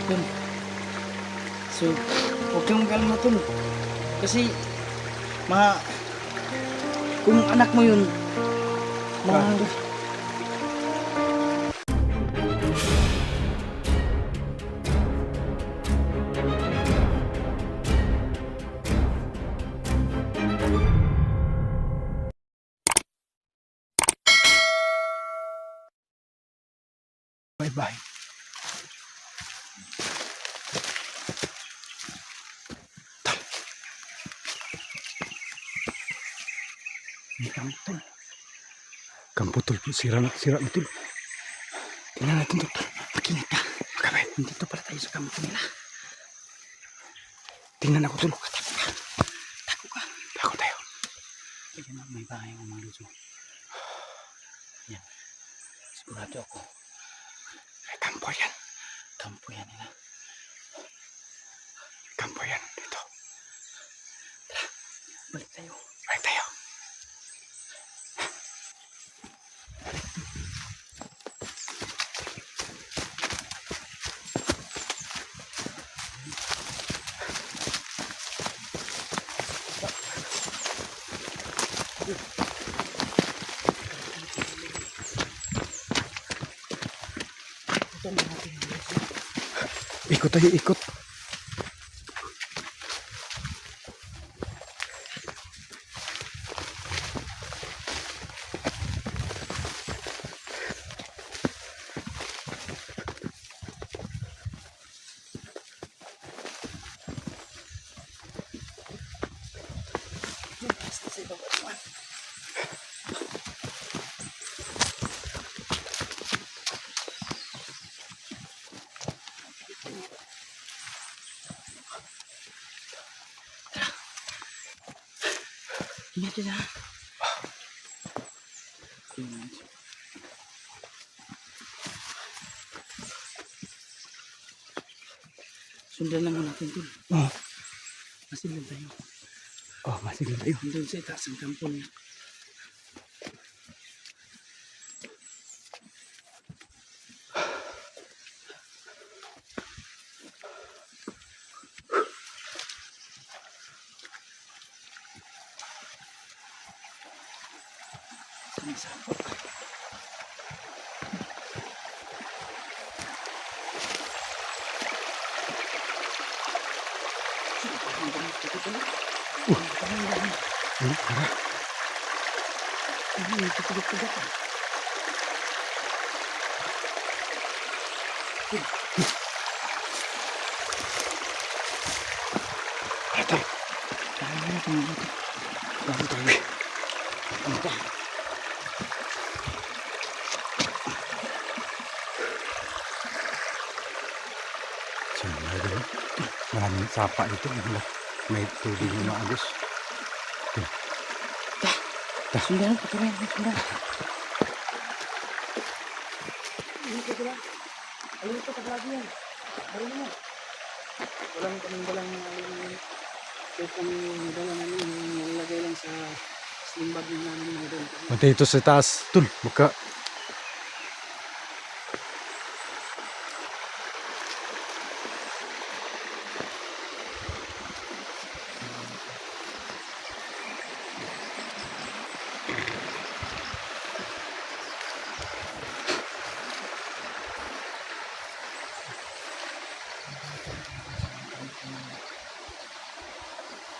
Tol. So, huwag kang mag-alala tol. Kasi, ma... Kung anak mo yun, ma... Bye-bye. Kampo tol, sira na tol. Tingnan natin tol. Makinig ka. Magkabay. Nandito pala tayo sa kampo nila. Tingnan ako tol. Tako ka. Tako tayo. Ayan na, may bahay ng mga luso. Yan. Sigurado ako. Ay, kampo yan. Kampo yan nila. Kampo yan. Dito. Balik tayo. Balik tayo. Ito na natin. Ikot tayo, ikot. Sa ibaba naman. Ingat yun ha. Sundan lang mo natin dun. Oh. Masilin tayo. Oh, masigil tayo. Doon sa itaas ng kampo niya. Sumisapot. Tara. Tutulog-tulog ka. Ito. Tara na natin dito. Bago tayo. Punta. Maraming sapa ito. May tubig na maagos. Sundan, patuloy. Sundan. Ayun ito, taglagi yan. Bari mo. Walang kaming dalang kahit kami dala namin nilagay lang sa sling bag namin mga doon. Punta ito sa taas. Tul, baka.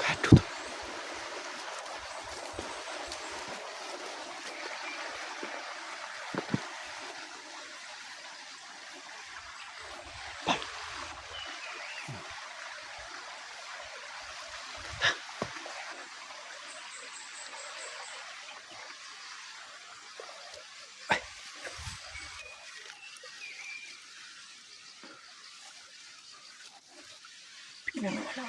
Aduh. Pinawala.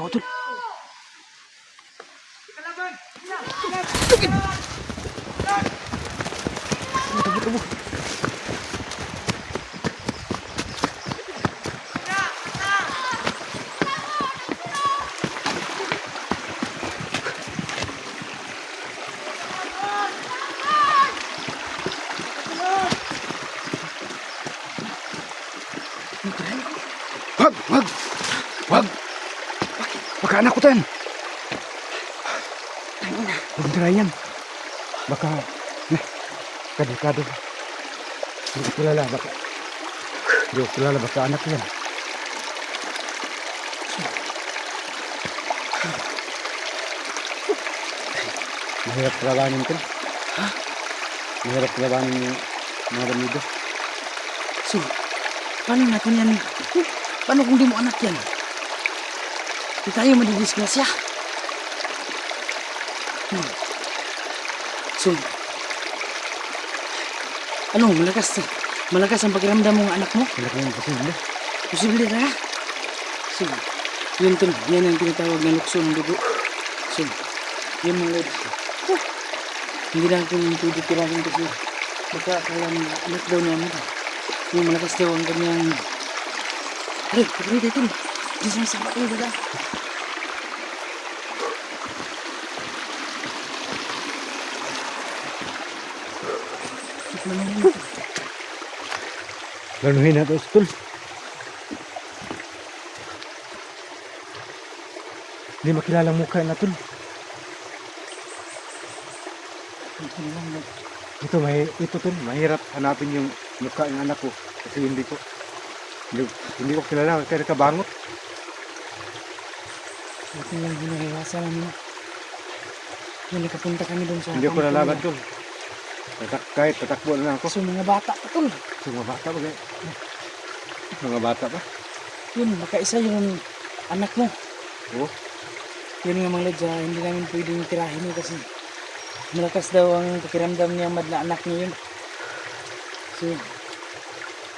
ako tol. Tubo. Wag! Wag! Wag! Baka anak ko tan! Huwag tirayan yan. Baka... Kadikado. Hindi ko kilala. Baka... Hindi ko kilala. Baka anak yan. Mahirap labanin ko. Ha? Mahirap labanin yung mga bamido. So, paano natin yan? Paano kung di mo anak yan? Di tayo madidisgrasya. So, ano, malakas ang pakiramdam mo ng anak mo? Malaki yung posible. Posible na. So, yun tol, yan ang tinatawag na lukso ng dugo. So, yun mga lods. Hindi lang ito yung pwede tirahin kasi baka kaya anak daw niya mo. Yung malakas daw ang kanyang... Aray, pagkari tayo tol. Di sama tayo dada. Lanuhin na ito, tol. Hindi makilala mukha na, tol. Ito tol, mahirap hanapin yung mukha ng anak ko. Kasi hindi ko kilala, kaya nakabangot. Ito yung ginagawa namin. Yung nakapunta kami doon sa... Hindi ko nalaban, tol. Kahit tatakbo na ako. So, mga bata pa tol. So, mga bata ba? Mga bata pa? Yun, makaisa yung anak mo. Oo. Yun nga mga lods, hindi namin pwedeng tirahin yun kasi malakas daw ang pakiramdam niya madla anak niya yun. So,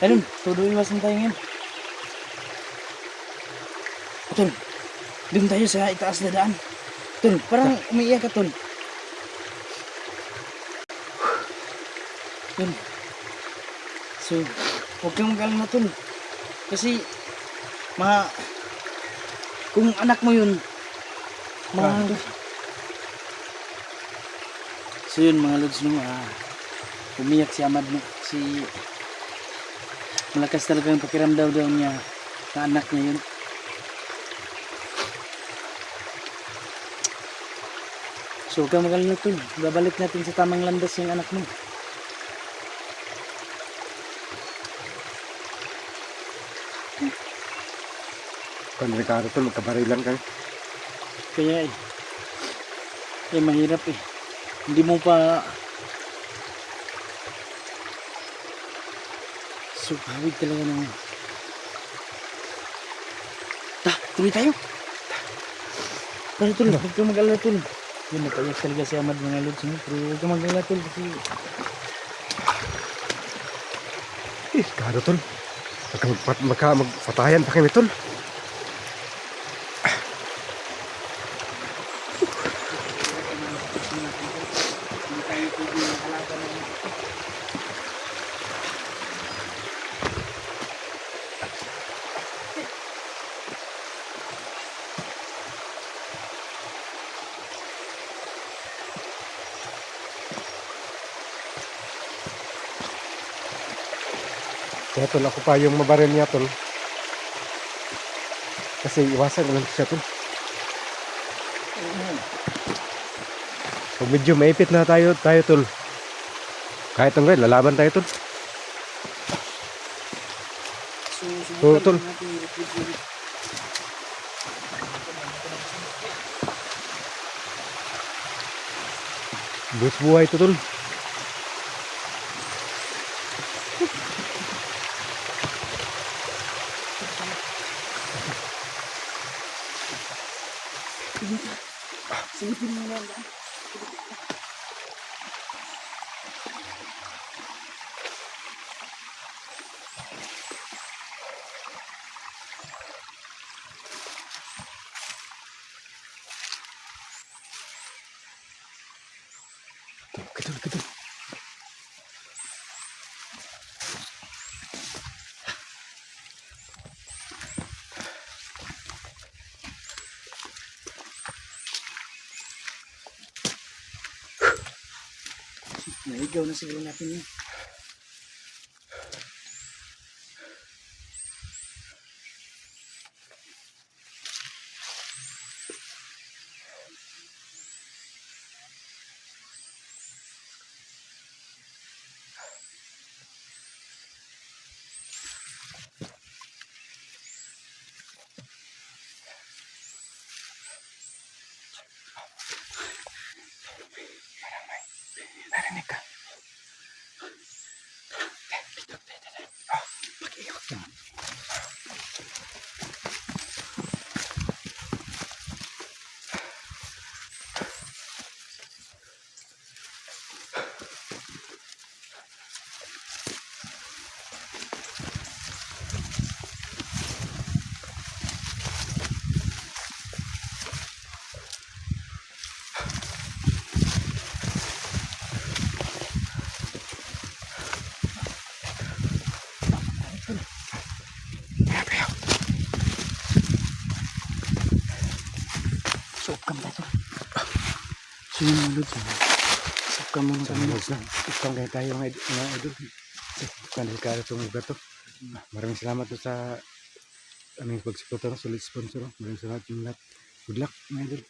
ayun, todo iwasan tayo ngayon. Tol, doon tayo sa itaas na daan. Tol, parang umiiyak ka tol. Tol. So, huwag kang mag-alala tol. Kasi, kung anak mo yun, so yun mga lods no, umiyak si Amad no. Si malakas talaga yung pakiramdaw daw niya na anak niya yun. So huwag kang mag-alala tol. Babalik natin sa tamang landas yung anak mo. Kung Ricardo tol, magkabarilan kayo. Kaya mahirap eh. Hindi mo pa hawig talaga naman. Tuloy tayo. Pero tol, huwag kang mag-alala tol. Yun, nagkayak talaga si Amad mga lods mo. Pero huwag kang mag-alala tol kasi Ricardo tol, magpatayan pa kami tol. Kaya tol, ako pa yung mabaril niya tol. Kasi iwasan lang siya tol. Pag medyo maipit na tayo tol. Kahit ang lalaban tayo tol. So tol. Bus buhay ito tol. silipin mo lang. Kadol, kadol. Naigaw na siguro natin yun. Narinig ka. Dito. Mag-iikot ka. Suot ka muna ito. Sige mga lods. Suot ka muna kami. Itong kaya tayo mga idol. Delikado itong lugar to. Maraming salamat to sa aming pagsuporta, solid sponsor. Maraming salamat yung lahat. Good luck mga idol.